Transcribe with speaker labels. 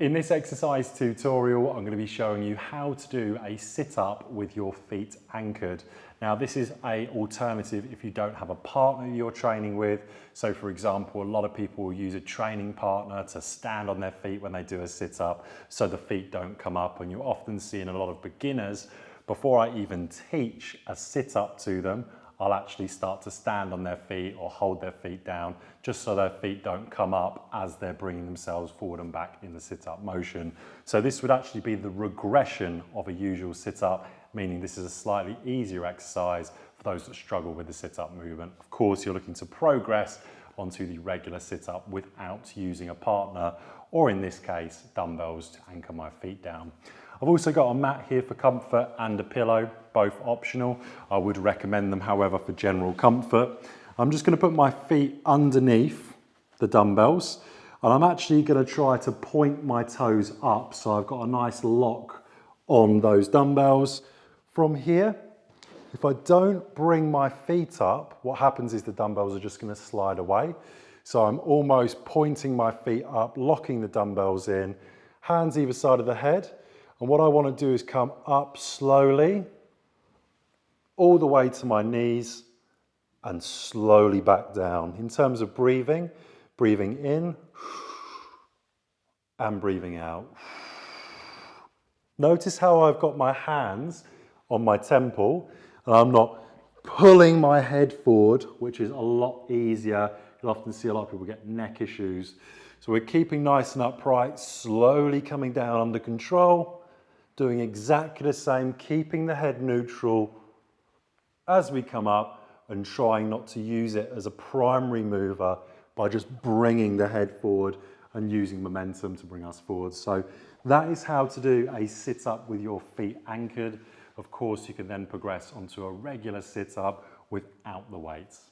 Speaker 1: In this exercise tutorial, I'm going to be showing you how to do a sit-up with your feet anchored. Now, this is an alternative if you don't have a partner you're training with. So for example, a lot of people will use a training partner to stand on their feet when they do a sit-up so the feet don't come up. And you often see in a lot of beginners, before I even teach a sit-up to them, I'll actually start to stand on their feet or hold their feet down just so their feet don't come up as they're bringing themselves forward and back in the sit-up motion. So this would actually be the regression of a usual sit-up, meaning this is a slightly easier exercise for those that struggle with the sit-up movement. Of course, you're looking to progress onto the regular sit-up without using a partner, or in this case, dumbbells to anchor my feet down. I've also got a mat here for comfort and a pillow, both optional. I would recommend them, however, for general comfort. I'm just going to put my feet underneath the dumbbells, and I'm actually going to try to point my toes up so I've got a nice lock on those dumbbells. From here, if I don't bring my feet up, what happens is the dumbbells are just going to slide away. So I'm almost pointing my feet up, locking the dumbbells in, hands either side of the head. And what I want to do is come up slowly, all the way to my knees, and slowly back down. In terms of breathing, breathing in and breathing out. Notice how I've got my hands on my temple, and I'm not pulling my head forward, which is a lot easier. You'll often see a lot of people get neck issues. So we're keeping nice and upright, slowly coming down under control. Doing exactly the same, keeping the head neutral as we come up and trying not to use it as a primary mover by just bringing the head forward and using momentum to bring us forward. So that is how to do a sit-up with your feet anchored. Of course, you can then progress onto a regular sit-up without the weights.